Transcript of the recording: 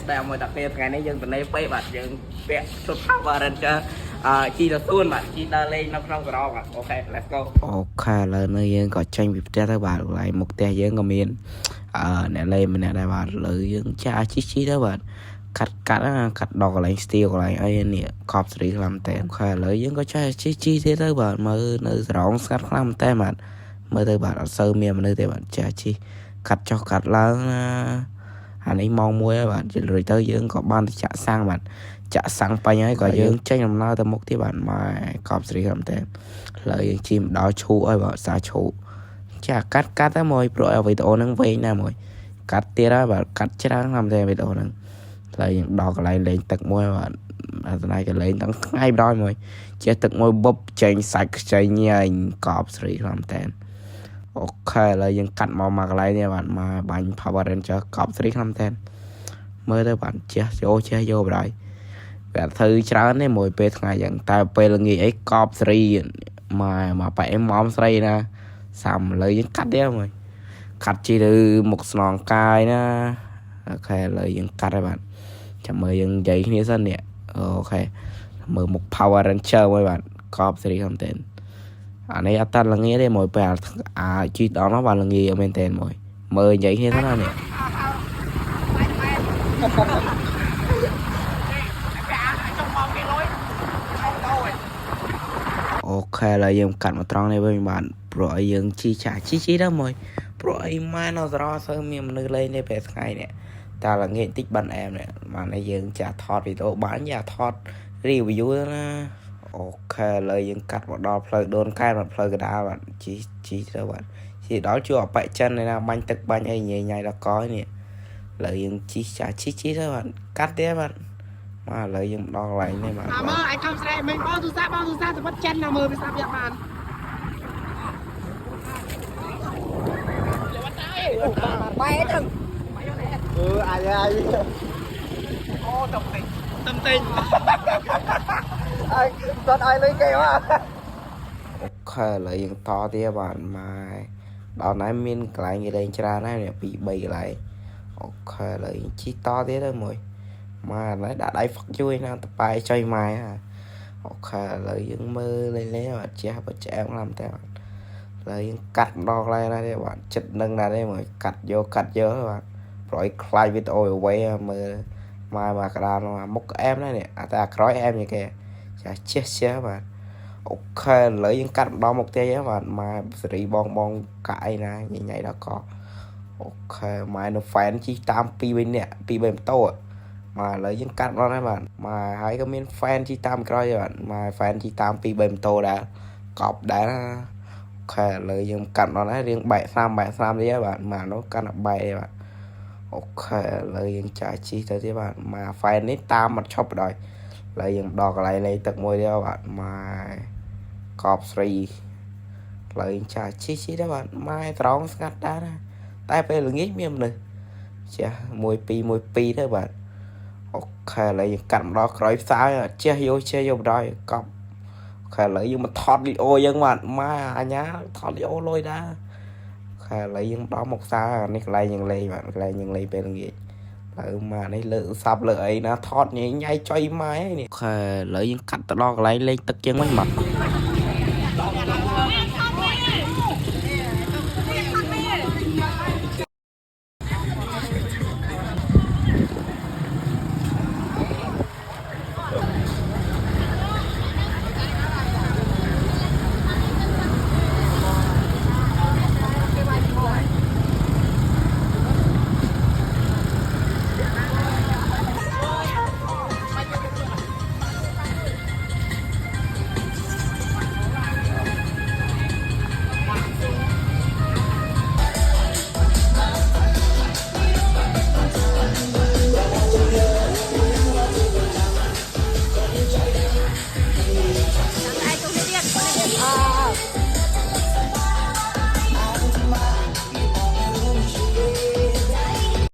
ស្ដាប់មួយតាពេលថ្ងៃនេះយើងទៅលេងពេកបាទយើងពាក់ឈុត Power Ranger ជីទៅសួនបាទជីដើរលេងនៅក្នុងក្រោកបាទអូខេ let's go អូខេឥឡូវនេះយើងក៏ចេញពីផ្ទះទៅបាទកន្លែងមុខផ្ទះយើងក៏មានអ្នកលេងម្នាក់ដែរបាទឥឡូវយើងចាជីទៅបាទកាត់ដកកន្លែង steel កន្លែងអីនេះកប់សេរីខ្លាំងតែអូខេឥឡូវយើងក៏ចេះជីទៀតទៅបាទមើលនៅស្រងស្ងាត់ខ្លាំងតែបាទមើលទៅបាទអត់សូវមានមនុស្សទេបាទចាជីកាត់ចុះកាត់ឡើងណាអានេះម៉ោង 1 ហើយបាទជិលរួចទៅយើងក៏បានទៅចាក់សាំងបាទចាក់សាំងបាញ់ហើយក៏យើងចេញដំណើរទៅមុខទៀតបាទម៉ែកប់សេរីខ្លាំងតែឥឡូវយើងជិះមកដល់ឈូកហើយបាទសាឈូកចាកាត់តែមួយព្រោះវីដេអូហ្នឹងវែងណាស់មួយកាត់ទៀតហើយបាទកាត់ច្រើនខ្លាំងតែវីដេអូហ្នឹងឥឡូវយើងដល់កន្លែងលេងទឹកមួយបាទអាស្នាយក៏លេងទាំងថ្ងៃម្ដងមួយចេះទឹកមួយបុបចេញសាច់ខ្ចីញ៉ៃកប់សេរីខ្លាំងតែអូខេឥឡូវយើងកាត់មកកន្លែងនេះបាទមកបាញ់ Power Ranger កប់ស្រីខ្លាំងតែមើលទៅបាទចេះយកបដ ாய் វាអត់ធ្វើច្រើនទេមួយពេលថ្ងៃយ៉ាងតែពេលល្ងាចអីកប់ស្រីមកប៉ែម៉មស្រីណាសាំឥឡូវយើងកាត់ទៀតមួយកាត់ជីទៅមុខស្នងកាយណាអូខេឥឡូវយើងកាត់ហើយបាទចាំមើលយើងនិយាយគ្នាសិននេះអូខេមើលមុខ Power Ranger មួយបាទកប់ស្រីខ្លាំងតែអានេះអត់តាន់ល្ងាទេមួយពេលជីដល់នោះបាទល្ងាមែនតែនមួយមើលនិយាយគ្នាទៅណានេះអូខេឥឡូវយើងកាត់មកត្រង់នេះវិញបាទព្រោះឲ្យយើងជីទៅមួយព្រោះអីម៉ែនៅសរសើមានមនុស្សលេងនេះពេលថ្ងៃនេះតែល្ងាចតិចបានអែមនេះបាទឲ្យយើងចាថតវីដេអូបានយ៉ាថត review ណាអូខេឥឡូវយើងកាត់មកដល់ផ្លូវដូនកែបាទផ្លូវកដាលបាទជីទៅបាទជីដល់ជួអបៈចិនណាបាញ់ទឹកបាញ់អីញ៉ៃដល់កនេះឥឡូវយើងជីទៅបាទកាត់ទៀតបាទមកឥឡូវយើងដល់កន្លែងនេះបាទមើលអាចខំស្រែមិញបងទូរស័ព្ទទៅបាត់ចិនណាមើលវាស្ដាប់យ៉ាបានបែរទៅអាយអូតំទិញអើស្ដាត់ឲ្យលុយគេមកអូខេឥឡូវយើងតទៀតបាទម៉ែដល់ណែមានកន្លែងគេលេងច្រើនហើយ2 3កន្លែងអូខេឥឡូវយើងជីតទៀតទៅមួយម៉ែឥឡូវដាក់ដៃហ្វឹកជួយណាតប៉ែចុយម៉ែអូខេឥឡូវយើងមើលលេងបាទចេះបច្ចាក់ឡើងតែបាទឥឡូវយើងកាត់ម្ដងកន្លែងណាទេបាទចិត្តនឹងណាទេមួយកាត់យកបាទប្រយខ្លាយវីដេអូឲ្យវែមើលមកកដាលមុខអែមណានេះតែអាក្រោយអែមជាងគេចាចេះបាទអូខេឥឡូវយើងកាត់ម្ដងមុខទៀតបាទមកសេរីបងកាក់អីណាញ៉ៃដល់កអូខេមកនៅ fan ជីតាម2 3នាក់2 3ម៉ូតូមកឥឡូវយើងកាត់ម្ដងហើយបាទមកហើយក៏មាន fan ជីតាមក្រោយបាទមក fan ជីតាម2 3ម៉ូតូដែរកប់ដែរអូខេឥឡូវយើងកាត់ម្ដងហើយរៀងបែកស្រាមទៀតបាទមកនោះកាត់បែកទេបាទអូខេឥឡូវយើងចាជីទៅទៀតបាទមក fan នេះតាមមកឈប់បណ្ដោយឥឡូវយើងដល់កន្លែងលេងទឹកមួយទៀតបាទមកកប់ស្រីឥឡូវយើងចាជីទៅបាទមកត្រង់ស្ងាត់ដែរណាតែពេលល្ងាចមានមនុស្សចេះ1 2ទៅបាទអូខេឥឡូវយើងកាត់ម្ដងក្រោយផ្សាយចេះយកបណ្ដោយកប់អូខេឥឡូវយើងមកថតវីដេអូយើងបាទមកអញ្ញាថតវីដេអូលុយដែរខែឥឡូវយើងដល់មកផ្សារនេះកន្លែងយើងលេងបាទកន្លែងយើងលេងពេលល្ងាចឥឡូវមកនេះលើសាប់លើអីណាថតញ៉ៃចុយម៉ែនេះខែឥឡូវយើងកាត់ទៅដល់កន្លែងលេងទឹកជាងវិញបាទ